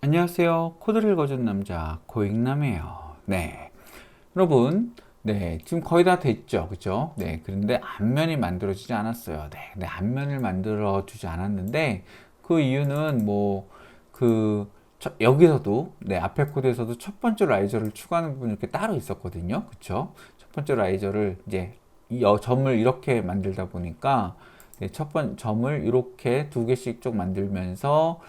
안녕하세요. 코드를 읽어준 남자 고익남이에요. 네, 여러분, 지금 거의 다 됐죠, 그죠? 그런데 앞면이 만들어지지 않았어요. 앞면을 만들어주지 않았는데 그 이유는 여기서도 앞에 코드에서도 첫 번째 라이저를 추가하는 부분이 이렇게 따로 있었거든요, 그쵸? 첫 번째 라이저를 이제 점을 이렇게 만들다 보니까 첫 번째 점을 이렇게 두 개씩 쭉 만들면서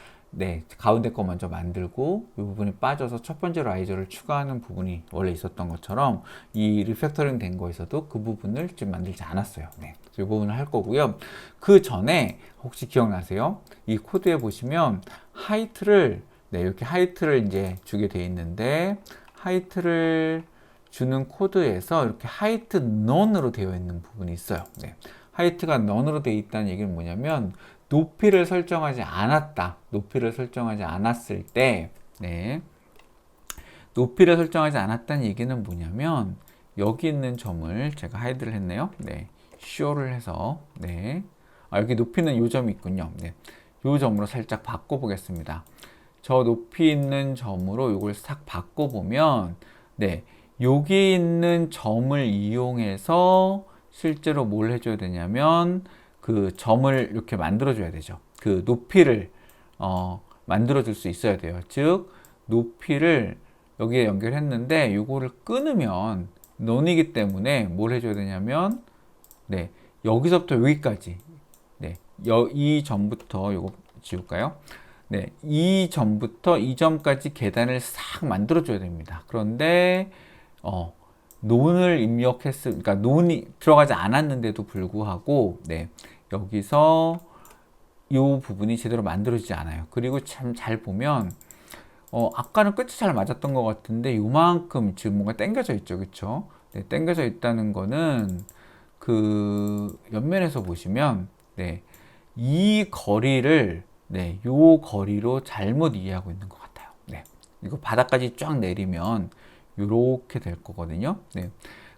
가운데 거 먼저 만들고 이 부분이 빠져서 첫 번째 라이저를 추가하는 부분이 원래 있었던 것처럼 이 리팩터링 된 거에서도 그 부분을 지금 만들지 않았어요. 이 부분을 할 거고요. 그 전에 혹시 기억나세요? 이 코드에 보시면 하이트를 이렇게 하이트를 이제 주게 돼 있는데 하이트를 주는 코드에서 이렇게 하이트 none으로 되어 있는 부분이 있어요. 하이트가 none으로 되어 있다는 얘기는 뭐냐면 높이를 설정하지 않았다. 높이를 설정하지 않았을 때, 높이를 설정하지 않았다는 얘기는 뭐냐면, 여기 있는 점을 제가 하이드를 했네요. show를 해서, 여기 높이는 요 점이 있군요. 요 점으로 살짝 바꿔보겠습니다. 저 높이 있는 점으로 이걸 싹 바꿔보면, 여기 있는 점을 이용해서 실제로 뭘 해줘야 되냐면, 그 점을 이렇게 만들어줘야 되죠. 그 높이를 만들어줄 수 있어야 돼요. 즉 높이를 여기에 연결했는데 이거를 끊으면 논이기 때문에 뭘 해줘야 되냐면 여기서부터 여기까지 이 점부터 이거 지울까요? 이 점부터 이 점까지 계단을 싹 만들어 줘야 됩니다. 그런데 논을 그러니까 논이 들어가지 않았는데도 불구하고, 여기서 이 부분이 제대로 만들어지지 않아요. 그리고 참 잘 보면, 아까는 끝이 잘 맞았던 것 같은데, 요만큼 지금 뭔가 당겨져 있죠. 그쵸? 당겨져 있다는 거는, 그, 옆면에서 보시면, 이 거리를, 요 거리로 잘못 이해하고 있는 것 같아요. 이거 바닥까지 쫙 내리면, 이렇게 될 거거든요.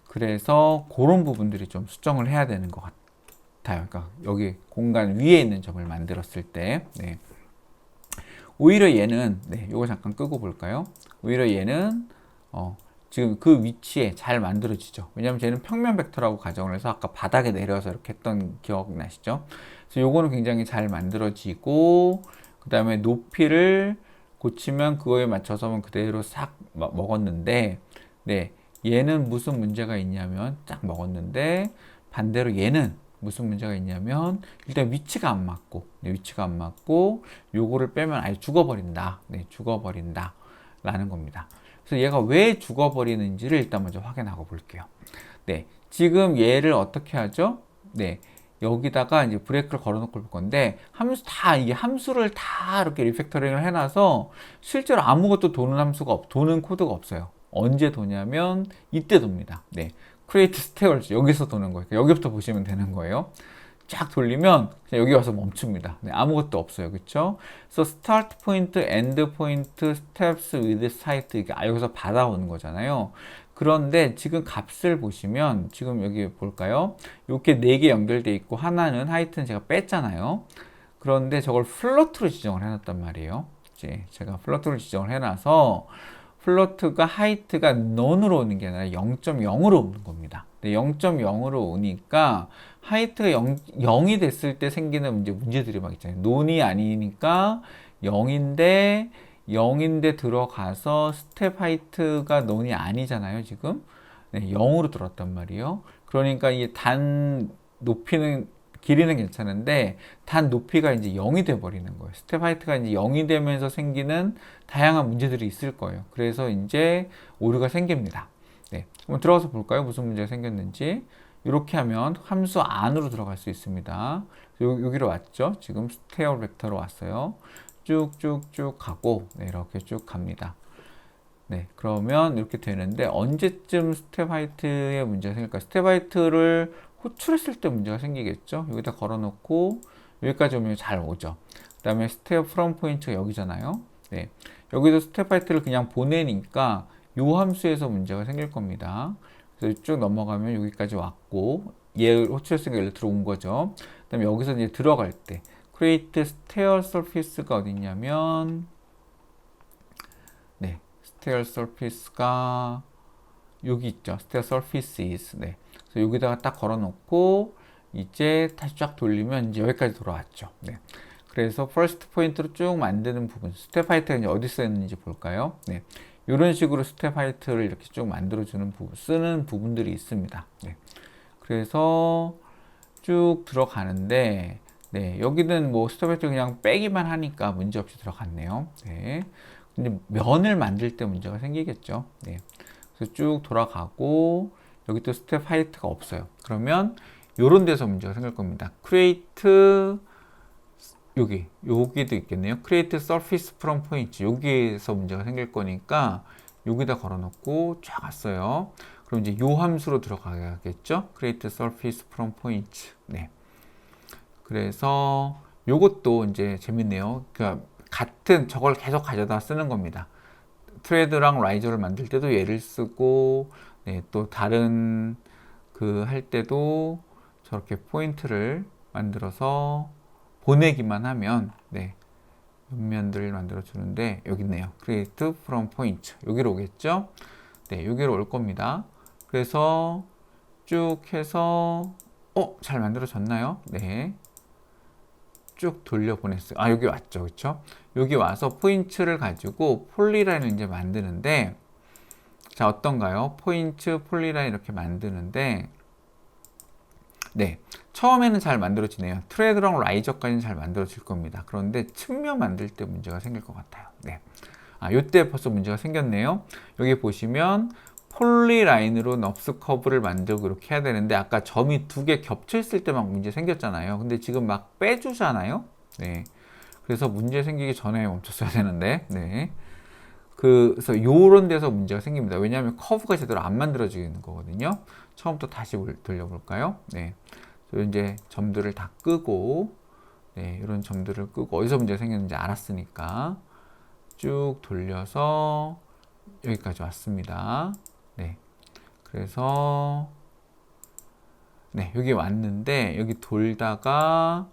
그래서 그런 부분들이 좀 수정을 해야 되는 것 같아요. 그러니까 여기 공간 위에 있는 점을 만들었을 때, 오히려 얘는, 이거 잠깐 끄고 볼까요? 오히려 얘는 지금 그 위치에 잘 만들어지죠. 왜냐하면 쟤는 평면 벡터라고 가정을 해서 아까 바닥에 내려서 이렇게 했던 기억 나시죠? 그래서 요거는 굉장히 잘 만들어지고, 그 다음에 높이를 고치면 그거에 맞춰서 그대로 싹 먹었는데, 얘는 무슨 문제가 있냐면 딱 먹었는데, 반대로 얘는 무슨 문제가 있냐면 일단 위치가 안 맞고, 위치가 안 맞고 요거를 빼면 아예 죽어버린다. 죽어버린다 라는 겁니다. 그래서 얘가 왜 죽어버리는지를 일단 먼저 확인하고 볼게요. 지금 얘를 어떻게 하죠? 여기다가 이제 브레이크를 걸어놓고 볼 건데, 이게 함수를 다 이렇게 리팩터링을 해놔서 실제로 아무것도 도는 코드가 없어요. 언제 도냐면 이때 돕니다. create 스테어즈 여기서 도는 거예요. 여기부터 보시면 되는 거예요. 쫙 돌리면 여기 와서 멈춥니다. 아무것도 없어요. 그쵸? 그래서 start point, end point, steps with site 여기서 받아오는 거잖아요. 그런데 지금 값을 보시면 지금 여기 볼까요? 이렇게 4개 연결돼 있고 하나는 하이트는 제가 뺐잖아요. 그런데 저걸 플로트로 지정을 해놨단 말이에요. 제가 플로트로 지정을 해놔서 플로트가 하이트가 none으로 오는 게 아니라 0.0으로 오는 겁니다. 0.0으로 오니까 하이트가 0이 됐을 때 생기는 문제들이 막 있잖아요. 논이 아니니까 0인데 들어가서 스텝 하이트가 논이 아니잖아요, 지금. 0으로 들어왔단 말이에요. 그러니까 이 단 높이는 길이는 괜찮은데 단 높이가 이제 0이 돼 버리는 거예요. 스텝 하이트가 이제 0이 되면서 생기는 다양한 문제들이 있을 거예요. 그래서 이제 오류가 생깁니다. 한번 들어가서 볼까요? 무슨 문제가 생겼는지. 이렇게 하면 함수 안으로 들어갈 수 있습니다. 여기로 왔죠? 지금 스테어 벡터로 왔어요. 쭉쭉쭉 가고 이렇게 쭉 갑니다. 그러면 이렇게 되는데 언제쯤 스텝 하이트에 문제가 생길까? 스텝 하이트를 호출했을 때 문제가 생기겠죠. 여기다 걸어놓고 여기까지 오면 잘 오죠. 그 다음에 스텝 프롬 포인트가 여기잖아요. 여기도 스텝 하이트를 그냥 보내니까 요 함수에서 문제가 생길 겁니다. 그래서 쭉 넘어가면 여기까지 왔고 얘를 호출했으니까 여기로 들어온 거죠. 그 다음에 여기서 이제 들어갈 때 create stair surface가 어디 있냐면 스테어 surface가 여기 있죠. 스테어 surfaces. 네. 그래서 여기다가 딱 걸어 놓고 이제 다시 쫙 돌리면 이제 여기까지 돌아왔죠. 네. 그래서 퍼스트 포인트로 쭉 만드는 부분, 스텝 하이트가 이제 어디 쓰였는지 볼까요? 네. 이런 식으로 스텝 하이트를 이렇게 쭉 만들어주는 부분, 쓰는 부분들이 있습니다. 네. 그래서 쭉 들어가는데, 네. 여기는 뭐 스텝 하이트 그냥 빼기만 하니까 문제 없이 들어갔네요. 네. 근데 면을 만들 때 문제가 생기겠죠. 네. 그래서 쭉 돌아가고, 여기 또 스텝 하이트가 없어요. 그러면 요런 데서 문제가 생길 겁니다. create 여기도 있겠네요. create surface from point. 여기에서 문제가 생길 거니까 여기다 걸어 놓고 쫙 왔어요. 그럼 이제 요 함수로 들어가야겠죠. create surface from point. 네. 그래서 요것도 이제 재밌네요. 그러니까 같은 저걸 계속 가져다 쓰는 겁니다. 트레드랑 라이저를 만들 때도 얘를 쓰고, 네, 또 다른 그 할 때도 저렇게 포인트를 만들어서 보내기만 하면, 네, 옆면들을 만들어 주는데 여기 있네요. create from point. 여기로 오겠죠? 네, 여기로 올 겁니다. 그래서 쭉 해서 잘 만들어졌나요? 네. 쭉 돌려보냈어요. 아, 여기 왔죠. 그렇죠? 여기 와서 포인트를 가지고 폴리라인을 이제 만드는데, 자, 어떤가요? 포인트, 폴리라인 이렇게 만드는데, 네, 처음에는 잘 만들어지네요. 트레드랑 라이저까지는 잘 만들어질 겁니다. 그런데 측면 만들 때 문제가 생길 것 같아요. 네. 요때 벌써 문제가 생겼네요. 여기 보시면 폴리라인으로 넙스 커브를 만들고 이렇게 해야 되는데, 아까 점이 두 개 겹쳐 있을 때 막 문제 생겼잖아요. 근데 지금 막 빼주잖아요. 네. 그래서 문제 생기기 전에 멈췄어야 되는데, 네. 그래서 요런 데서 문제가 생깁니다. 왜냐하면 커브가 제대로 안 만들어지는 거거든요. 처음부터 다시 돌려볼까요? 네. 이제 점들을 다 끄고, 네, 이런 점들을 끄고, 어디서 문제가 생겼는지 알았으니까 쭉 돌려서 여기까지 왔습니다. 네. 그래서, 네, 여기 왔는데, 여기 돌다가,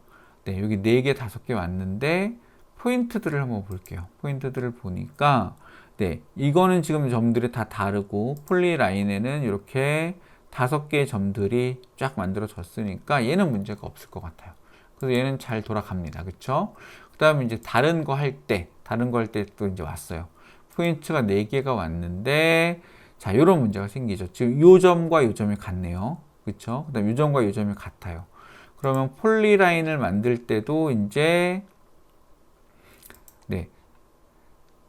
네, 여기 4개, 5개 왔는데, 포인트들을 한번 볼게요. 포인트들을 보니까, 네, 이거는 지금 점들이 다 다르고, 폴리라인에는 이렇게 5개의 점들이 쫙 만들어졌으니까 얘는 문제가 없을 것 같아요. 그래서 얘는 잘 돌아갑니다. 그쵸? 그 다음에 이제 다른 거 할 때 또 이제 왔어요. 포인트가 4개가 왔는데, 자, 요런 문제가 생기죠. 지금 요 점과 요 점이 같네요. 그쵸? 그 다음 요 점과 요 점이 같아요. 그러면 폴리라인을 만들 때도 이제, 네,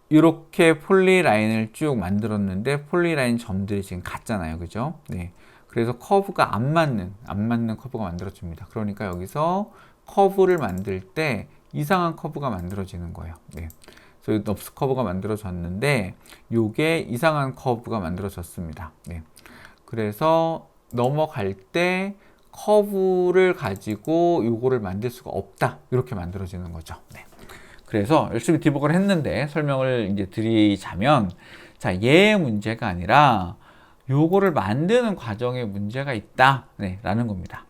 이렇게 폴리라인을 쭉 만들었는데 폴리라인 점들이 지금 같잖아요. 그죠? 네. 그래서 커브가 안 맞는 커브가 만들어집니다. 그러니까 여기서 커브를 만들 때 이상한 커브가 만들어지는 거예요. 네. 그래서 넙스 커브가 만들어졌는데 요게 이상한 커브가 만들어졌습니다. 네. 그래서 넘어갈 때 커브를 가지고 요거를 만들 수가 없다. 이렇게 만들어지는 거죠. 네. 그래서 열심히 디버그를 했는데 설명을 이제 드리자면, 자, 얘의 문제가 아니라 요거를 만드는 과정에 문제가 있다, 네, 라는 겁니다.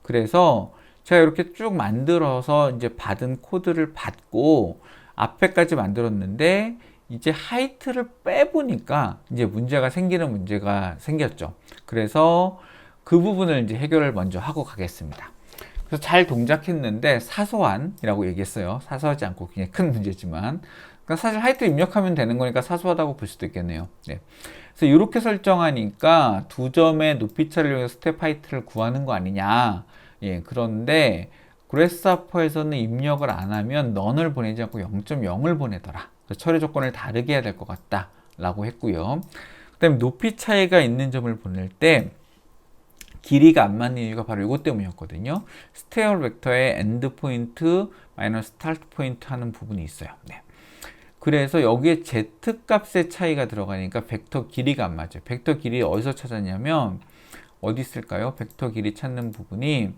그래서 제가 이렇게 쭉 만들어서 이제 받은 코드를 받고 앞에까지 만들었는데, 이제 하이트를 빼보니까 이제 문제가 생겼죠. 그래서 그 부분을 이제 해결을 먼저 하고 가겠습니다. 그래서 잘 동작했는데 사소한이라고 얘기했어요. 사소하지 않고 굉장히 큰 문제지만, 그러니까 사실 하이트 입력하면 되는 거니까 사소하다고 볼 수도 있겠네요. 네. 그래서 이렇게 설정하니까 두 점의 높이차를 이용해서 스텝 하이트를 구하는 거 아니냐. 예, 그런데 그래스하퍼에서는 입력을 안 하면 넌을 보내지 않고 0.0을 보내더라. 처리 조건을 다르게 해야 될 것 같다 라고 했고요. 그 다음에 높이 차이가 있는 점을 보낼 때 길이가 안 맞는 이유가 바로 이것 때문이었거든요. 스테어 벡터의 엔드 포인트 마이너스 스타트 포인트 하는 부분이 있어요. 네. 그래서 여기에 z 값의 차이가 들어가니까 벡터 길이가 안 맞아요. 벡터 길이 어디서 찾았냐면 어디 있을까요? 벡터 길이 찾는 부분이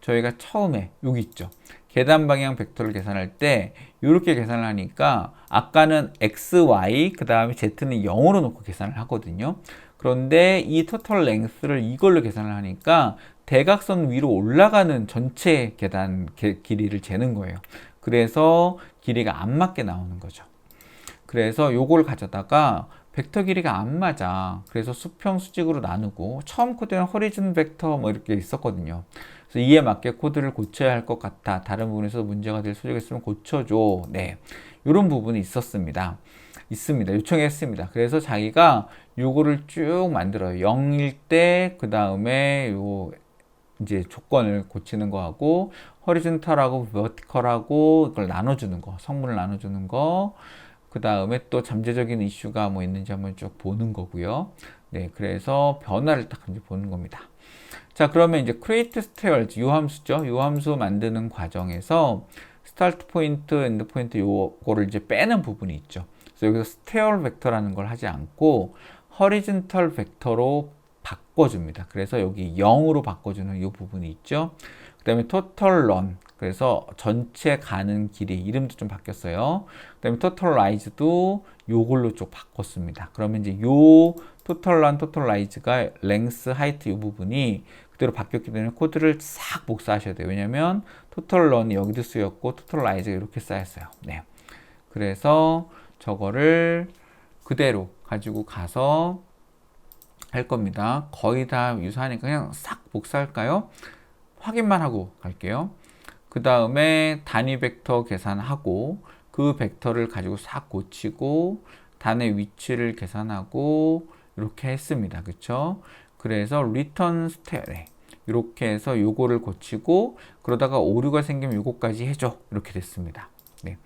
저희가 처음에 여기 있죠. 계단 방향 벡터를 계산할 때 이렇게 계산을 하니까 아까는 x, y 그 다음에 z는 0으로 놓고 계산을 하거든요. 그런데 이 토탈 랭스를 이걸로 계산을 하니까 대각선 위로 올라가는 전체 계단 길이를 재는 거예요. 그래서 길이가 안 맞게 나오는 거죠. 그래서 요걸 가져다가 벡터 길이가 안 맞아. 그래서 수평 수직으로 나누고 처음 코드는 허리즌 벡터 뭐 이렇게 있었거든요. 그래서 이에 맞게 코드를 고쳐야 할 것 같아. 다른 부분에서 문제가 될 소지가 있으면 고쳐줘. 네, 이런 부분이 있습니다. 요청했습니다. 그래서 자기가 요거를 쭉 만들어요. 0일 때 그 다음에 요 이제 조건을 고치는 거하고 허리즌탈하고 버티컬하고 이걸 나눠주는 거, 성분을 나눠주는 거. 그 다음에 또 잠재적인 이슈가 뭐 있는지 한번 쭉 보는 거고요. 네, 그래서 변화를 딱 이제 보는 겁니다. 자, 그러면 이제 create stairs, 요 함수죠. 요 함수 만드는 과정에서 start 포인트, end 포인트 요거를 이제 빼는 부분이 있죠. 그래서 여기서 stair 벡터라는 걸 하지 않고 horizontal 벡터로 바꿔줍니다. 그래서 여기 0으로 바꿔주는 이 부분이 있죠. 그 다음에 total run, 그래서 전체 가는 길이 이름도 좀 바뀌었어요. 그 다음에 total rise도 요걸로 좀 바꿨습니다. 그러면 이제 요 total run, total rise가 length, height 이 부분이 그대로 바뀌었기 때문에 코드를 싹 복사하셔야 돼요. 왜냐면 total run이 여기도 쓰였고 total rise가 이렇게 쌓였어요. 네. 그래서 저거를 그대로 가지고 가서 할 겁니다. 거의 다 유사하니까 그냥 싹 복사할까요? 확인만 하고 갈게요. 그 다음에 단위 벡터 계산하고 그 벡터를 가지고 싹 고치고 단의 위치를 계산하고 이렇게 했습니다. 그쵸? 그래서 return step 이렇게 해서 요거를 고치고 그러다가 오류가 생기면 요거까지 해줘. 이렇게 됐습니다. 네.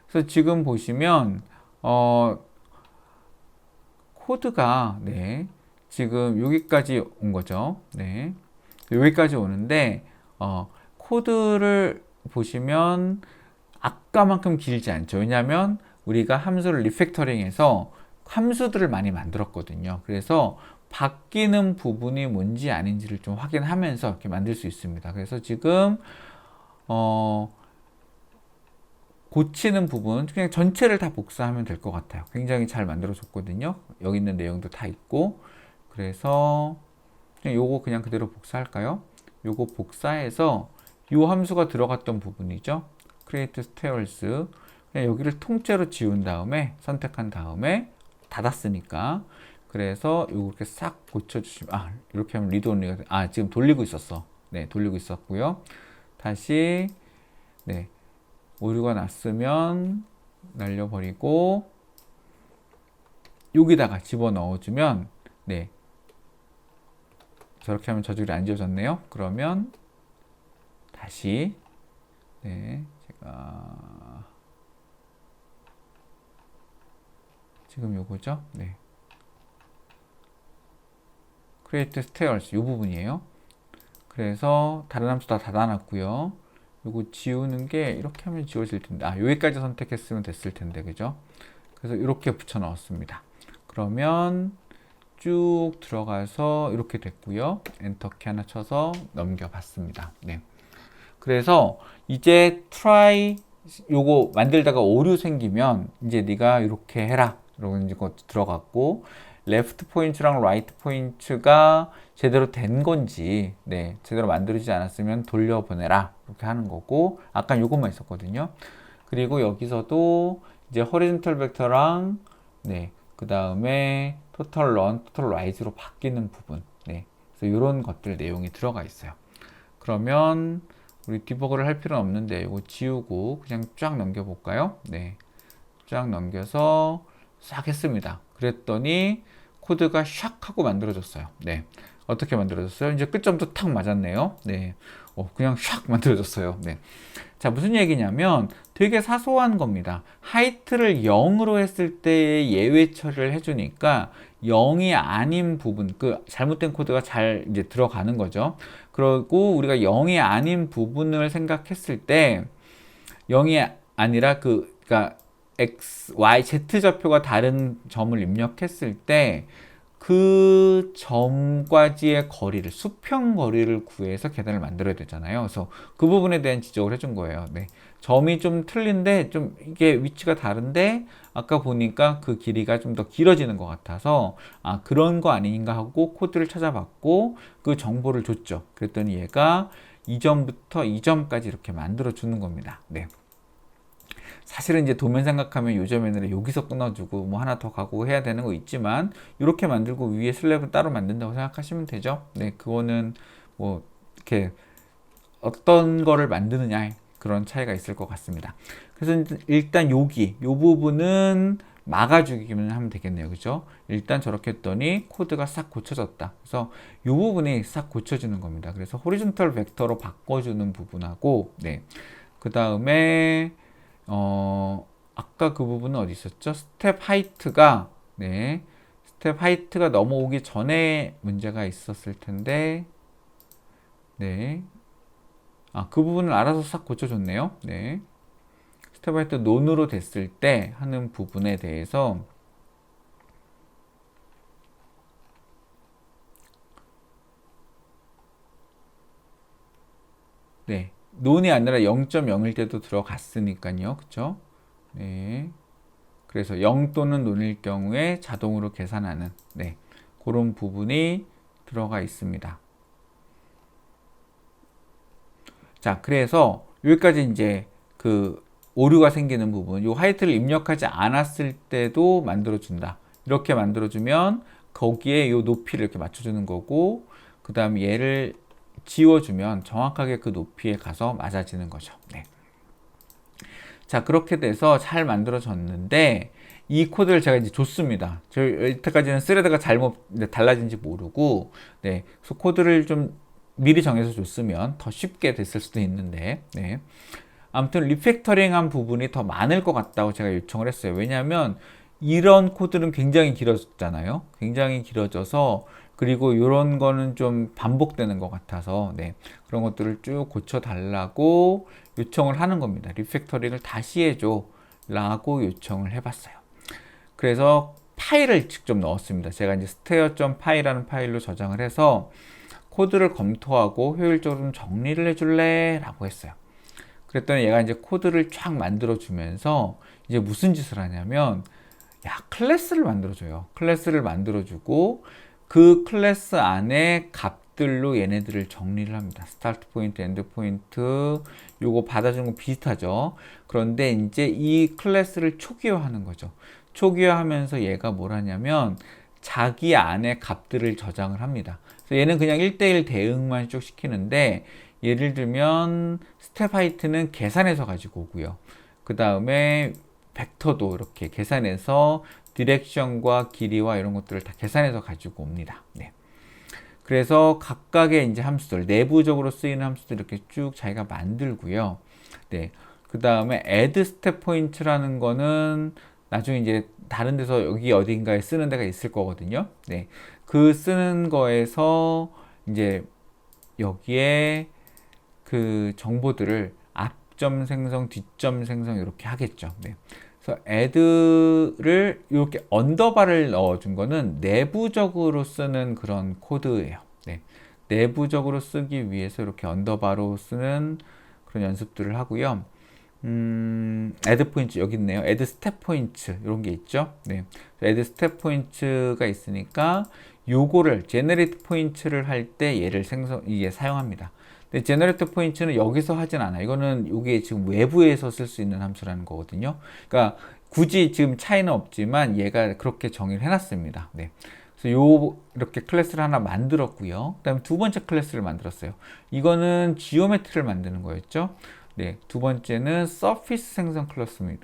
그래서 지금 보시면 코드가 네, 지금 여기까지 온 거죠. 네. 여기까지 오는데 코드를 보시면 아까만큼 길지 않죠. 왜냐하면 우리가 함수를 리팩터링해서 함수들을 많이 만들었거든요. 그래서 바뀌는 부분이 뭔지 아닌지를 좀 확인하면서 이렇게 만들 수 있습니다. 그래서 지금 고치는 부분 그냥 전체를 다 복사하면 될 것 같아요. 굉장히 잘 만들어 줬거든요. 여기 있는 내용도 다 있고. 그래서 그냥 요거 그냥 그대로 복사할까요? 요거 복사해서 요 함수가 들어갔던 부분이죠. create stairs. 그냥 여기를 통째로 지운 다음에 선택한 다음에 닫았으니까 그래서 이렇게 싹 고쳐주시면 이렇게 하면 리드 온리가 지금 돌리고 있었어. 네, 돌리고 있었고요. 다시 네, 오류가 났으면 날려버리고 여기다가 집어넣어주면 네, 저렇게 하면 저줄이 안 지워졌네요. 그러면 다시 네, 제가 지금 요거죠. 네, create stairs 요 부분이에요. 그래서 다른 함수 다 닫아놨고요. 요거 지우는 게 이렇게 하면 지워질 텐데 여기까지 선택했으면 됐을 텐데 그죠? 그래서 이렇게 붙여 넣었습니다. 그러면 쭉 들어가서 이렇게 됐고요. 엔터키 하나 쳐서 넘겨봤습니다. 네. 그래서 이제 try 요거 만들다가 오류 생기면 이제 네가 이렇게 해라. 이러고 이제 거 들어갔고 레프트 포인트랑 라이트 포인트가 제대로 된 건지 네, 제대로 만들어지지 않았으면 돌려보내라. 이렇게 하는 거고 아까 요것만 있었거든요. 그리고 여기서도 이제 horizontal 벡터랑 네, 그 다음에 total run, total rise로 바뀌는 부분 네, 그래서 이런 것들 내용이 들어가 있어요. 그러면 우리 디버그를 할 필요는 없는데 이거 지우고 그냥 쫙 넘겨볼까요? 네, 쫙 넘겨서 싹 했습니다. 그랬더니 코드가 샥 하고 만들어졌어요. 네, 어떻게 만들어졌어요? 이제 끝점도 탁 맞았네요. 네, 그냥 샥 만들어졌어요. 네, 자 무슨 얘기냐면 되게 사소한 겁니다. 하이트를 0으로 했을 때 예외 처리를 해주니까 0이 아닌 부분, 그 잘못된 코드가 잘 이제 들어가는 거죠. 그리고 우리가 0이 아닌 부분을 생각했을 때 0이 아니라 그러니까 x, y, z 좌표가 다른 점을 입력했을 때 그 점과지의 거리를 수평 거리를 구해서 계단을 만들어야 되잖아요. 그래서 그 부분에 대한 지적을 해준 거예요. 네. 점이 좀 틀린데 좀 이게 위치가 다른데 아까 보니까 그 길이가 좀 더 길어지는 것 같아서 그런 거 아닌가 하고 코드를 찾아봤고 그 정보를 줬죠. 그랬더니 얘가 이 점부터 이 점까지 이렇게 만들어 주는 겁니다. 네. 사실은 이제 도면 생각하면 요점에는 여기서 끊어주고 뭐 하나 더 가고 해야 되는 거 있지만 이렇게 만들고 위에 슬랩은 따로 만든다고 생각하시면 되죠. 네, 그거는 뭐 이렇게 어떤 거를 만드느냐에 그런 차이가 있을 것 같습니다. 그래서 일단 여기 요 부분은 막아주기만 하면 되겠네요. 그죠? 일단 저렇게 했더니 코드가 싹 고쳐졌다. 그래서 이 부분이 싹 고쳐지는 겁니다. 그래서 호리존털 벡터로 바꿔주는 부분하고, 네. 그 다음에, 아까 그 부분은 어디 있었죠? 스텝 하이트가, 네. 스텝 하이트가 넘어오기 전에 문제가 있었을 텐데, 네. 아, 그 부분을 알아서 싹 고쳐줬네요. 네. 스텝 하이트 논으로 됐을 때 하는 부분에 대해서 네, 논이 아니라 0.0일 때도 들어갔으니까요. 그쵸? 네. 그래서 0 또는 논일 경우에 자동으로 계산하는 네, 그런 부분이 들어가 있습니다. 자, 그래서 여기까지 이제 그 오류가 생기는 부분, 요 하이트를 입력하지 않았을 때도 만들어준다. 이렇게 만들어주면 거기에 요 높이를 이렇게 맞춰주는 거고, 그 다음 얘를 지워주면 정확하게 그 높이에 가서 맞아지는 거죠. 네. 자, 그렇게 돼서 잘 만들어졌는데, 이 코드를 제가 이제 줬습니다. 저 이때까지는 스레드가 잘못 달라진지 모르고, 네, 그래서 코드를 좀 미리 정해서 줬으면 더 쉽게 됐을 수도 있는데, 네. 아무튼 리팩터링한 부분이 더 많을 것 같다고 제가 요청을 했어요. 왜냐하면 이런 코드는 굉장히 길어졌잖아요. 굉장히 길어져서 그리고 이런 거는 좀 반복되는 것 같아서 네, 그런 것들을 쭉 고쳐달라고 요청을 하는 겁니다. 리팩터링을 다시 해줘 라고 요청을 해봤어요. 그래서 파일을 직접 넣었습니다. 제가 이제 steo.py라는 파일로 저장을 해서 코드를 검토하고 효율적으로 좀 정리를 해줄래? 라고 했어요. 그랬더니 얘가 이제 코드를 쫙 만들어주면서 이제 무슨 짓을 하냐면 클래스를 만들어줘요. 클래스를 만들어주고 그 클래스 안에 값들로 얘네들을 정리를 합니다. 스타트 포인트, 엔드 포인트 요거 받아주는 거 비슷하죠. 그런데 이제 이 클래스를 초기화하는 거죠. 초기화하면서 얘가 뭘 하냐면 자기 안에 값들을 저장을 합니다. 그래서 얘는 그냥 1대1 대응만 쭉 시키는데 예를 들면 스텝 하이트는 계산해서 가지고 오고요. 그 다음에 벡터도 이렇게 계산해서 디렉션과 길이와 이런 것들을 다 계산해서 가지고 옵니다. 네. 그래서 각각의 이제 함수들, 내부적으로 쓰이는 함수들 이렇게 쭉 자기가 만들고요. 네. 그 다음에 add step point라는 거는 나중에 이제 다른 데서 여기 어딘가에 쓰는 데가 있을 거거든요. 네. 그 쓰는 거에서 이제 여기에 그 정보들을 앞점 생성, 뒷점 생성 이렇게 하겠죠. 네. 그래서 add를 이렇게 언더바를 넣어준 거는 내부적으로 쓰는 그런 코드예요. 네. 내부적으로 쓰기 위해서 이렇게 언더바로 쓰는 그런 연습들을 하고요. add 포인트 여기 있네요. add step 포인트 이런 게 있죠. 네. add step 포인트가 있으니까 요거를 generate 포인트를 할 때 얘를 이게 사용합니다. 근데 제너레이터 포인트는 여기서 하진 않아요. 이거는 이게 지금 외부에서 쓸 수 있는 함수라는 거거든요. 그러니까 굳이 지금 차이는 없지만 얘가 그렇게 정의를 해놨습니다. 네. 그래서 이렇게 클래스를 하나 만들었고요. 그 다음에 두 번째 클래스를 만들었어요. 이거는 지오메트리를 만드는 거였죠. 네. 두 번째는 서피스 생성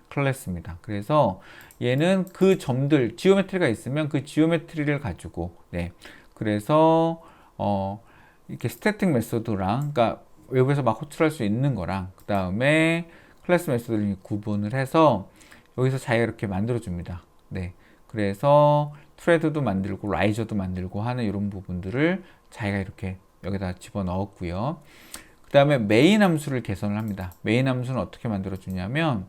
클래스입니다. 그래서 얘는 그 점들, 지오메트리가 있으면 그 지오메트리를 가지고, 네. 그래서, 이렇게 스태틱 메소드랑, 그러니까 외부에서 막 호출할 수 있는 거랑, 그 다음에 클래스 메소드를 구분을 해서 여기서 자기가 이렇게 만들어줍니다. 네. 그래서 트레드도 만들고, 라이저도 만들고 하는 이런 부분들을 자기가 이렇게 여기다 집어 넣었고요. 그 다음에 메인 함수를 개선을 합니다. 메인 함수는 어떻게 만들어주냐면,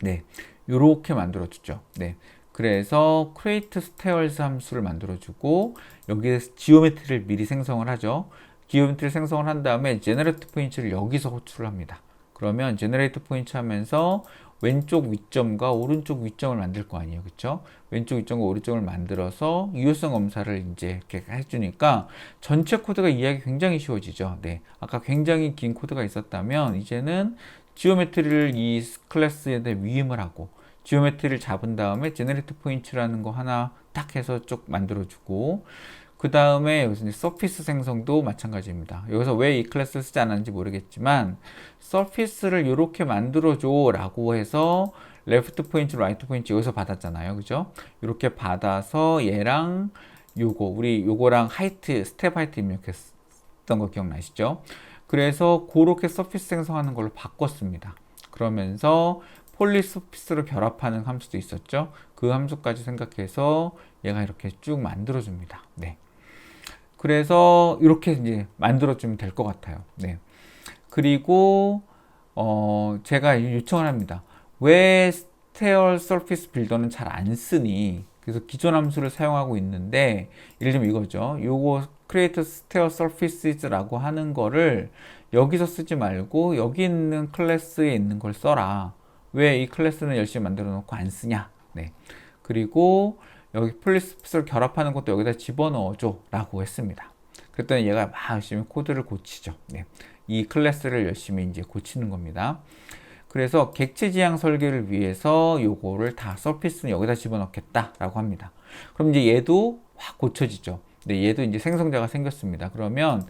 네. 요렇게 만들어주죠. 네. 그래서 create stairs 함수를 만들어주고 여기에 지오메트리를 미리 생성을 하죠. 지오메트리를 생성을 한 다음에 generate 포인트를 여기서 호출을 합니다. 그러면 generate 포인트 하면서 왼쪽 위점과 오른쪽 위점을 만들 거 아니에요. 그쵸? 왼쪽 위점과 오른쪽을 만들어서 유효성 검사를 이제 이렇게 해주니까 전체 코드가 이해하기 굉장히 쉬워지죠. 네. 아까 굉장히 긴 코드가 있었다면 이제는 지오메트리를 이 클래스에 대해 위임을 하고, 지오메트리를 잡은 다음에 제너레이트 포인트라는 거 하나 딱 해서 쭉 만들어주고, 그 다음에 여기서 이제 서피스 생성도 마찬가지입니다. 여기서 왜 이 클래스를 쓰지 않았는지 모르겠지만, 서피스를 이렇게 만들어줘 라고 해서 레프트 포인트, 라이트 포인트 여기서 받았잖아요. 그죠? 이렇게 받아서 얘랑 우리 요거랑 하이트, 스텝 하이트 입력했던 거 기억나시죠? 그래서 그렇게 서피스 생성하는 걸로 바꿨습니다. 그러면서 폴리 서피스로 결합하는 함수도 있었죠. 그 함수까지 생각해서 얘가 이렇게 쭉 만들어줍니다. 네. 그래서 이렇게 이제 만들어주면 될 것 같아요. 네. 그리고 제가 요청을 합니다. 왜 스테어 서피스 빌더는 잘 안 쓰니? 그래서 기존 함수를 사용하고 있는데, 예를 들면 이거죠. 요거 create stair surfaces라고 하는 거를 여기서 쓰지 말고 여기 있는 클래스에 있는 걸 써라. 왜 이 클래스는 열심히 만들어 놓고 안 쓰냐? 네. 그리고 여기 폴리스를 결합하는 것도 여기다 집어넣어줘 라고 했습니다. 그랬더니 얘가 막 열심히 코드를 고치죠. 네. 이 클래스를 열심히 이제 고치는 겁니다. 그래서 객체 지향 설계를 위해서 요거를 다 서피스는 여기다 집어넣겠다 라고 합니다. 그럼 이제 얘도 확 고쳐지죠. 네, 얘도 이제 생성자가 생겼습니다. 그러면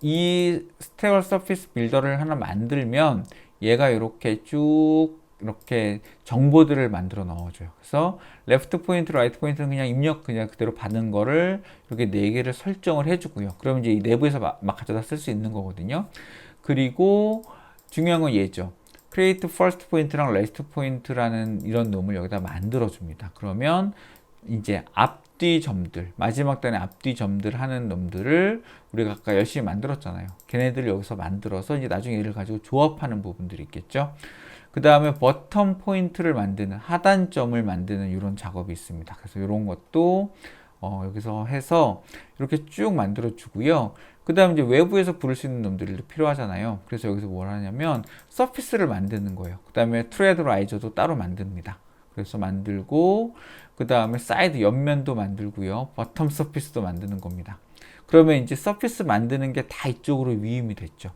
이 스테어 서피스 빌더를 하나 만들면 얘가 이렇게 쭉 이렇게 정보들을 만들어 넣어줘요. 그래서 레프트 포인트, 라이트 포인트는 그냥 입력 그냥 그대로 받는 거를 이렇게 4개를 설정을 해주고요. 그러면 이제 이 내부에서 막 가져다 쓸 수 있는 거거든요. 그리고 중요한 건 얘죠. create first point랑 last point라는 이런 놈을 여기다 만들어 줍니다. 그러면 이제 앞뒤 점들, 마지막 단의 앞뒤 점들 하는 놈들을 우리가 아까 열심히 만들었잖아요. 걔네들을 여기서 만들어서 이제 나중에 얘를 가지고 조합하는 부분들이 있겠죠. 그 다음에 버텀 포인트를 만드는, 하단점을 만드는 이런 작업이 있습니다. 그래서 이런 것도 여기서 해서 이렇게 쭉 만들어 주고요. 그 다음에 이제 외부에서 부를 수 있는 놈들이 필요하잖아요. 그래서 여기서 뭘 하냐면 서피스를 만드는 거예요. 그 다음에 트레드 라이저도 따로 만듭니다. 그래서 만들고, 그 다음에 사이드 옆면도 만들고요. 버텀 서피스도 만드는 겁니다. 그러면 이제 서피스 만드는 게 다 이쪽으로 위임이 됐죠.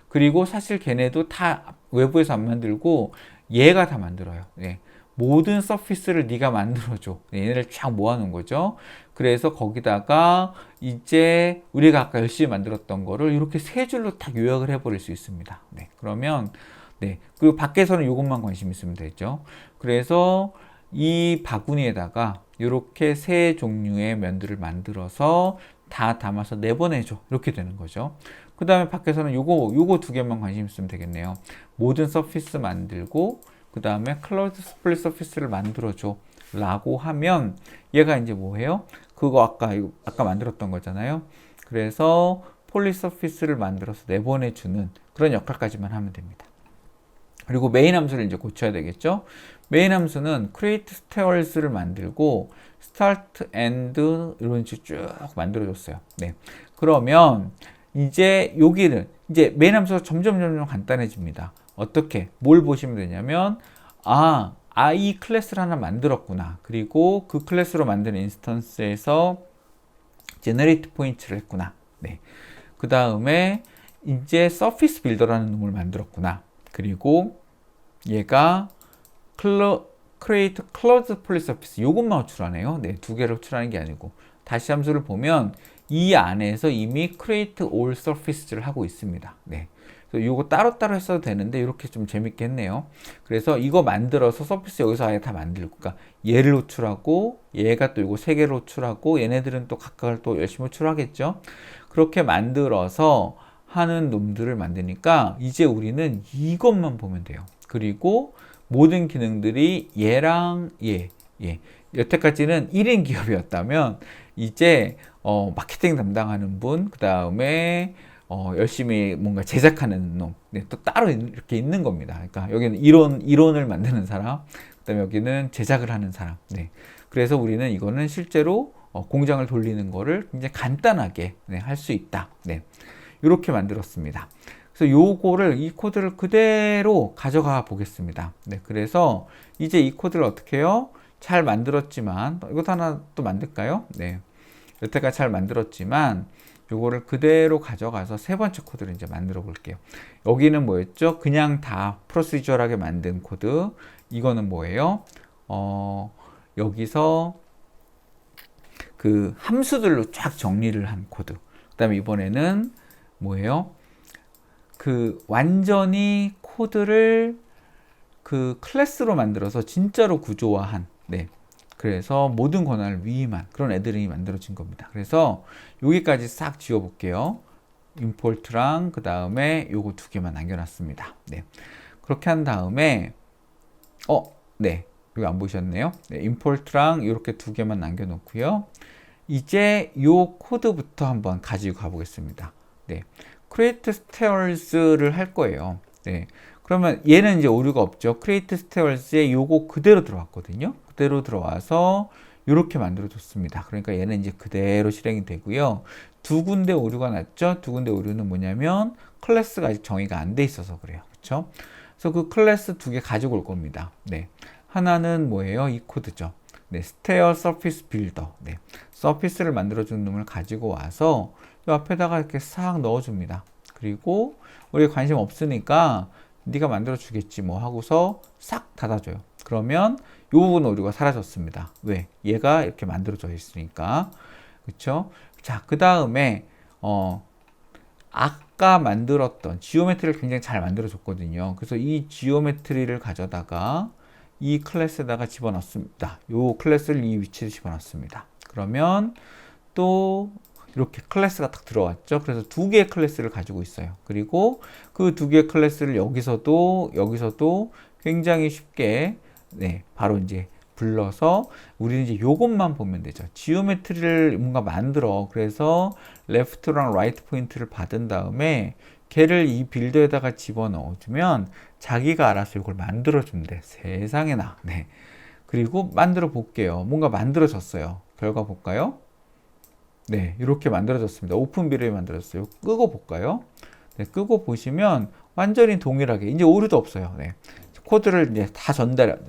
그리고 사실 걔네도 다 외부에서 안 만들고 얘가 다 만들어요. 네. 모든 서피스를 네가 만들어줘. 얘네를 쫙 모아놓은 거죠. 그래서 거기다가 이제 우리가 아까 열심히 만들었던 거를 이렇게 세 줄로 딱 요약을 해버릴 수 있습니다. 네. 그러면 네. 그리고 밖에서는 이것만 관심 있으면 되죠. 그래서 이 바구니에다가 이렇게 세 종류의 면들을 만들어서 다 담아서 내보내줘. 이렇게 되는 거죠. 그 다음에 밖에서는 요거 2개만 관심 있으면 되겠네요. 모든 서피스 만들고, 그 다음에 클로즈 스플릿 서피스를 만들어줘. 라고 하면, 얘가 이제 뭐 해요? 그거 아까 만들었던 거잖아요. 그래서 폴리 서피스를 만들어서 내보내주는 그런 역할까지만 하면 됩니다. 그리고 메인 함수를 이제 고쳐야 되겠죠? 메인 함수는 create stairs를 만들고, start, end, 이런 식으로 쭉 만들어줬어요. 네. 그러면, 이제 여기는 이제 메인 함수가 점점 간단해집니다. 어떻게? 뭘 보시면 되냐면 이 클래스를 하나 만들었구나. 그리고 그 클래스로 만든 인스턴스에서 제너레이트 포인트를 했구나. 네. 그 다음에 이제 서피스 빌더라는 놈을 만들었구나. 그리고 얘가 create closed poly surface 요것만 호출하네요. 네, 2개를 호출하는 게 아니고 다시 함수를 보면 이 안에서 이미 create all surfaces를 하고 있습니다. 네. 그래서 이거 따로따로 했어도 되는데 이렇게 좀 재밌게 했네요. 그래서 이거 만들어서 서피스 여기서 아예 다 만들고, 그러니까 얘를 호출하고 얘가 또 이거 3개를 호출하고 얘네들은 또 각각을 또 열심히 호출하겠죠. 그렇게 만들어서 하는 놈들을 만드니까 이제 우리는 이것만 보면 돼요. 그리고 모든 기능들이 얘랑 얘. 여태까지는 1인 기업이었다면 이제 마케팅 담당하는 분, 그 다음에 열심히 뭔가 제작하는 놈, 네, 또 따로 이렇게 있는 겁니다. 그러니까 여기는 이론을 만드는 사람, 그 다음에 여기는 제작을 하는 사람. 네. 그래서 우리는 이거는 실제로 공장을 돌리는 거를 굉장히 간단하게 네, 할 수 있다. 네. 이렇게 만들었습니다. 그래서 이 코드를 그대로 가져가 보겠습니다. 네. 그래서 이제 이 코드를 어떻게 해요? 잘 만들었지만, 이것도 하나 또 만들까요? 네. 여태까지 잘 만들었지만, 요거를 그대로 가져가서 세 번째 코드를 이제 만들어 볼게요. 여기는 뭐였죠? 그냥 다 프로시저럴하게 만든 코드. 이거는 뭐예요? 여기서 그 함수들로 쫙 정리를 한 코드. 그 다음에 이번에는 뭐예요? 그 완전히 코드를 그 클래스로 만들어서 진짜로 구조화한, 네. 그래서 모든 권한을 위임한 그런 애들이 만들어진 겁니다. 그래서 여기까지 싹 지워 볼게요. 임포트랑 그 다음에 요거 두 개만 남겨놨습니다. 네. 그렇게 한 다음에, 네. 여기 안 보셨네요. 네. 임포트랑 이렇게 두 개만 남겨놓고요. 이제 요 코드부터 한번 가지고 가보겠습니다. 네. create stairs를 할 거예요. 네. 그러면 얘는 이제 오류가 없죠. create stairs에 요거 그대로 들어왔거든요. 그대로 들어와서 이렇게 만들어줬습니다. 그러니까 얘는 이제 그대로 실행이 되고요. 두 군데 오류가 났죠. 두 군데 오류는 뭐냐면 클래스가 아직 정의가 안 돼 있어서 그래요. 그렇죠? 그래서 그 클래스 두 개 가지고 올 겁니다. 네. 하나는 뭐예요? 이 코드죠. 네, stair surface builder. 네. 서피스를 만들어준 놈을 가지고 와서 이 앞에다가 이렇게 싹 넣어줍니다. 그리고 우리 관심 없으니까 네가 만들어 주겠지 뭐 하고서 싹 닫아줘요. 그러면 이 부분 오류가 사라졌습니다. 왜? 얘가 이렇게 만들어져 있으니까. 그쵸? 자, 그 다음에 아까 만들었던 지오메트리를 굉장히 잘 만들어 줬거든요. 그래서 이 지오메트리를 가져다가 이 클래스에다가 집어넣습니다. 이 클래스를 이 위치에 집어넣습니다. 그러면 또 이렇게 클래스가 딱 들어왔죠. 그래서 두 개의 클래스를 가지고 있어요. 그리고 그 두 개의 클래스를 여기서도 굉장히 쉽게 네, 바로 이제 불러서 우리는 이제 요것만 보면 되죠. 지오메트리를 뭔가 만들어. 그래서 레프트랑 라이트 포인트를 받은 다음에 걔를 이 빌더에다가 집어넣어 주면 자기가 알아서 이걸 만들어 준대. 세상에나. 네. 그리고 만들어 볼게요. 뭔가 만들어졌어요. 결과 볼까요? 네, 이렇게 만들어졌습니다. 오픈 비를 만들었어요. 끄고 볼까요? 네, 끄고 보시면 완전히 동일하게 이제 오류도 없어요. 네. 코드를 이제 다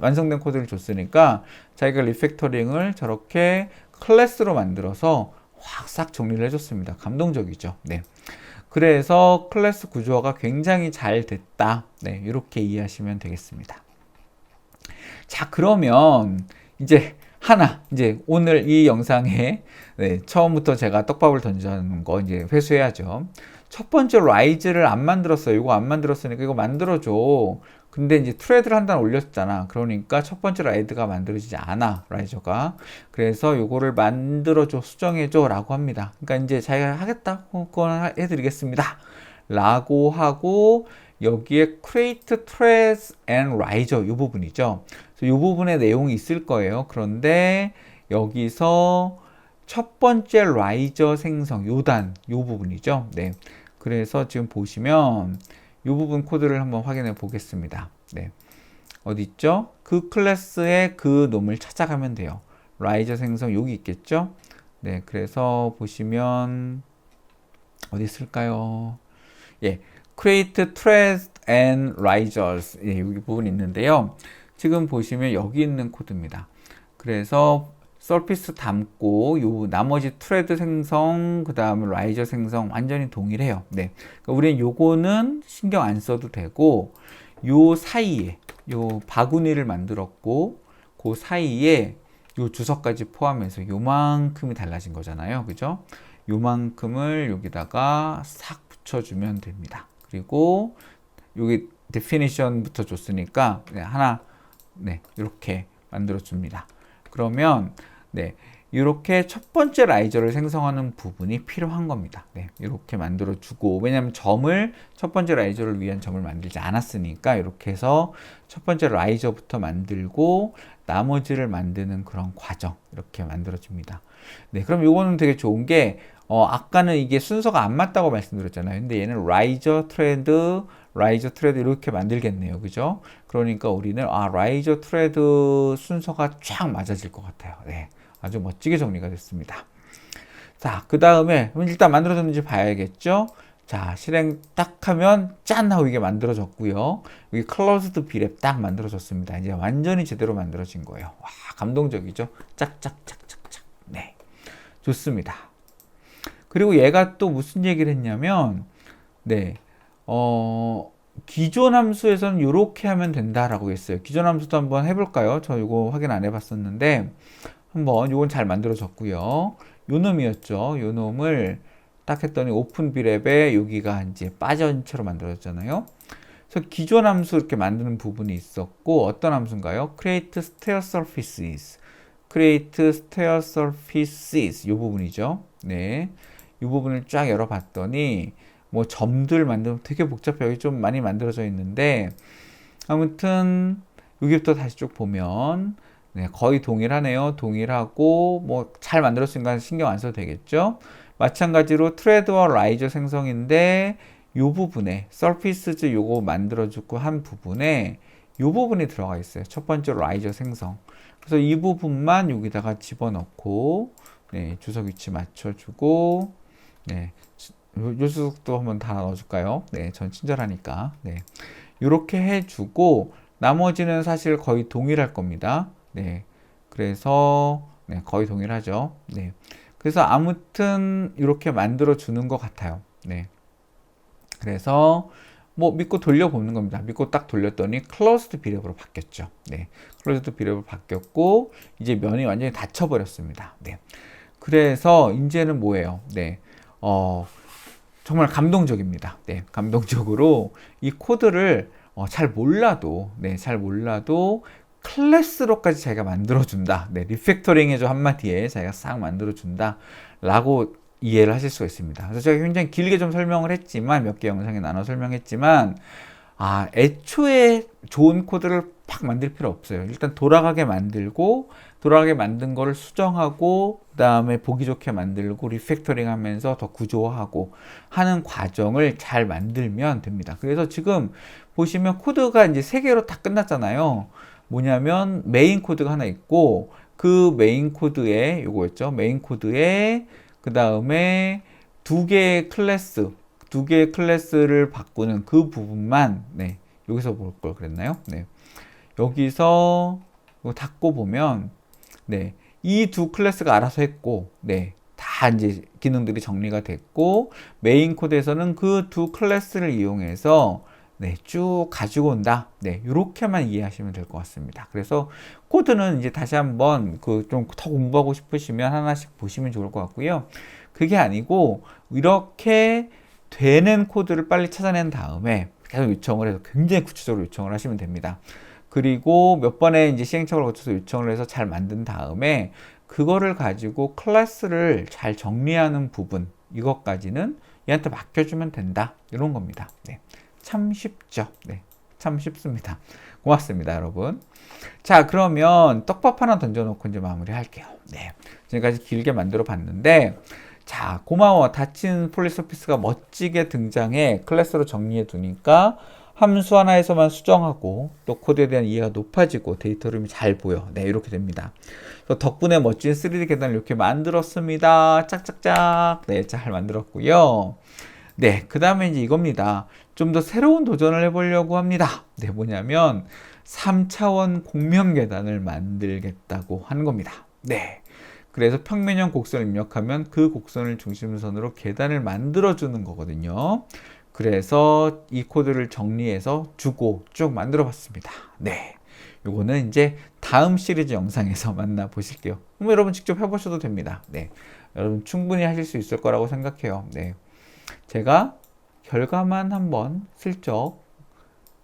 완성된 코드를 줬으니까 자기가 리팩터링을 저렇게 클래스로 만들어서 확 싹 정리를 해줬습니다. 감동적이죠. 네. 그래서 클래스 구조화가 굉장히 잘 됐다. 네, 이렇게 이해하시면 되겠습니다. 자, 그러면 이제 이제 오늘 이 영상에 네, 처음부터 제가 떡밥을 던져놓은 거 이제 회수해야죠. 첫 번째 라이즈를 안 만들었어요. 이거 안 만들었으니까 이거 만들어줘. 근데 이제 트레드를 한 단 올렸잖아. 그러니까 첫 번째 라이드가 만들어지지 않아. 라이저가. 그래서 요거를 만들어줘. 수정해줘. 라고 합니다. 그러니까 이제 자기가 하겠다. 그건 해드리겠습니다. 라고 하고 여기에 create threads and riser 이 부분이죠. 이 부분에 내용이 있을 거예요. 그런데 여기서 첫 번째 라이저 생성 요단 요 부분이죠. 네. 그래서 지금 보시면 이 부분 코드를 한번 확인해 보겠습니다. 네. 어디 있죠? 그 클래스의 그 놈을 찾아가면 돼요. 라이저 생성 여기 있겠죠? 네. 그래서 보시면 어디 있을까요? 예. create threads and risers 예, 여기 부분이 있는데요. 지금 보시면 여기 있는 코드입니다. 그래서 서피스 담고 요 나머지 트레드 생성 그 다음에 라이저 생성 완전히 동일해요. 네, 그러니까 우리는 요거는 신경 안 써도 되고 요 사이에 요 바구니를 만들었고 그 사이에 요 주석까지 포함해서 요만큼이 달라진 거잖아요. 그죠? 요만큼을 여기다가 싹 붙여주면 됩니다. 그리고 여기 definition부터 줬으니까 네, 이렇게 만들어 줍니다. 그러면 네, 이렇게 첫 번째 라이저를 생성하는 부분이 필요한 겁니다. 네, 이렇게 만들어 주고 왜냐하면 첫 번째 라이저를 위한 점을 만들지 않았으니까 이렇게 해서 첫 번째 라이저부터 만들고 나머지를 만드는 그런 과정 이렇게 만들어 줍니다. 네, 그럼 이거는 되게 좋은 게 아까는 이게 순서가 안 맞다고 말씀드렸잖아요. 근데 얘는 라이저 트레드 이렇게 만들겠네요. 그죠? 그러니까 우리는 라이저 트레드 순서가 쫙 맞아질 것 같아요. 네. 아주 멋지게 정리가 됐습니다. 자, 그 다음에 일단 만들어졌는지 봐야겠죠? 자, 실행 딱 하면 짠 하고 이게 만들어졌고요. 여기 클로즈드 비랩 딱 만들어졌습니다. 이제 완전히 제대로 만들어진 거예요. 와, 감동적이죠? 짝짝짝짝짝. 네. 좋습니다. 그리고 얘가 또 무슨 얘기를 했냐면, 네, 기존 함수에서는 이렇게 하면 된다라고 했어요. 기존 함수도 한번 해볼까요? 저 이거 확인 안 해봤었는데, 한번 이건 잘 만들어졌고요. 요 놈이었죠. 요 놈을 딱 했더니 오픈 비랩에 여기가 이제 빠진 채로 만들어졌잖아요. 그래서 기존 함수 이렇게 만드는 부분이 있었고, 어떤 함수인가요? create stair surfaces. create stair surfaces. 요 부분이죠. 네. 이 부분을 쫙 열어봤더니, 뭐 점들 만들면 되게 복잡해요. 여기 좀 많이 만들어져 있는데, 아무튼, 여기부터 다시 쭉 보면, 네, 거의 동일하네요. 동일하고, 뭐, 잘 만들었으니까 신경 안 써도 되겠죠? 마찬가지로 트레드와 라이저 생성인데, 요 부분에, 서피스즈 요거 만들어주고 한 부분에, 요 부분이 들어가 있어요. 첫 번째로 라이저 생성. 그래서 이 부분만 여기다가 집어넣고, 네, 주석 위치 맞춰주고, 네, 요 주석도 한번 다 넣어줄까요? 네, 전 친절하니까. 네, 요렇게 해주고, 나머지는 사실 거의 동일할 겁니다. 네, 그래서, 네, 거의 동일하죠. 네, 그래서 아무튼 이렇게 만들어 주는 것 같아요. 네, 그래서 뭐 믿고 돌려보는 겁니다. 믿고 딱 돌렸더니 클로즈드 비랩으로 바뀌었죠. 네, 클로즈드 비랩으로 바뀌었고 이제 면이 완전히 닫혀버렸습니다. 네, 그래서 이제는 뭐예요? 네, 정말 감동적입니다. 네, 감동적으로 이 코드를 잘 몰라도, 네, 잘 몰라도 클래스로까지 자기가 만들어준다. 네, 리팩토링 해줘 한마디에 자기가 싹 만들어준다. 라고 이해를 하실 수가 있습니다. 그래서 제가 굉장히 길게 좀 설명을 했지만, 몇 개 영상에 나눠 설명했지만, 애초에 좋은 코드를 팍 만들 필요 없어요. 일단 돌아가게 만들고, 돌아가게 만든 거를 수정하고, 그 다음에 보기 좋게 만들고, 리팩토링 하면서 더 구조화하고 하는 과정을 잘 만들면 됩니다. 그래서 지금 보시면 코드가 이제 3개로 다 끝났잖아요. 뭐냐면 메인 코드가 하나 있고, 그 메인 코드에, 요거였죠. 메인 코드에, 그 다음에 2개의 클래스를 바꾸는 그 부분만, 네, 여기서 볼 걸 그랬나요? 네. 여기서 닫고 보면, 네, 이 두 클래스가 알아서 했고, 네, 다 이제 기능들이 정리가 됐고, 메인 코드에서는 그 두 클래스를 이용해서 네, 쭉 가지고 온다. 네, 이렇게만 이해하시면 될 것 같습니다. 그래서 코드는 이제 다시 한번 좀 더 공부하고 싶으시면 하나씩 보시면 좋을 것 같고요. 그게 아니고 이렇게 되는 코드를 빨리 찾아낸 다음에 계속 요청을 해서 굉장히 구체적으로 요청을 하시면 됩니다. 그리고 몇 번의 이제 시행착오를 거쳐서 요청을 해서 잘 만든 다음에 그거를 가지고 클래스를 잘 정리하는 부분, 이것까지는 얘한테 맡겨주면 된다. 이런 겁니다. 네. 참 쉽죠. 네. 참 쉽습니다. 고맙습니다, 여러분. 자, 그러면 떡밥 하나 던져놓고 이제 마무리 할게요. 네. 지금까지 길게 만들어 봤는데, 자, 고마워. 닫힌 폴리서피스가 멋지게 등장해 클래스로 정리해 두니까 함수 하나에서만 수정하고 또 코드에 대한 이해가 높아지고 데이터 흐름이 잘 보여. 네, 이렇게 됩니다. 덕분에 멋진 3D 계단을 이렇게 만들었습니다. 짝짝짝. 네, 잘 만들었고요. 네, 그 다음에 이제 이겁니다. 좀 더 새로운 도전을 해보려고 합니다. 네, 뭐냐면 3차원 곡면 계단을 만들겠다고 하는 겁니다. 네. 그래서 평면형 곡선을 입력하면 그 곡선을 중심선으로 계단을 만들어주는 거거든요. 그래서 이 코드를 정리해서 주고 쭉 만들어 봤습니다. 네. 요거는 이제 다음 시리즈 영상에서 만나보실게요. 그럼 여러분 직접 해보셔도 됩니다. 네. 여러분 충분히 하실 수 있을 거라고 생각해요. 네. 제가 결과만 한번 슬쩍,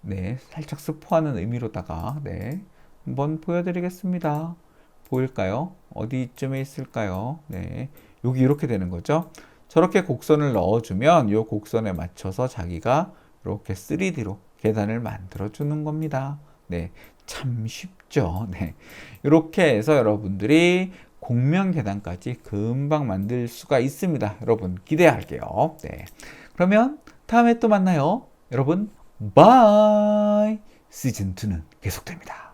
네, 살짝 스포하는 의미로다가, 네, 한번 보여드리겠습니다. 보일까요? 어디쯤에 있을까요? 네, 여기 이렇게 되는 거죠. 저렇게 곡선을 넣어주면 이 곡선에 맞춰서 자기가 이렇게 3D로 계단을 만들어주는 겁니다. 네, 참 쉽죠. 네, 이렇게 해서 여러분들이 곡면 계단까지 금방 만들 수가 있습니다. 여러분 기대할게요. 네, 그러면 다음에 또 만나요. 여러분 바이. 시즌2는 계속됩니다.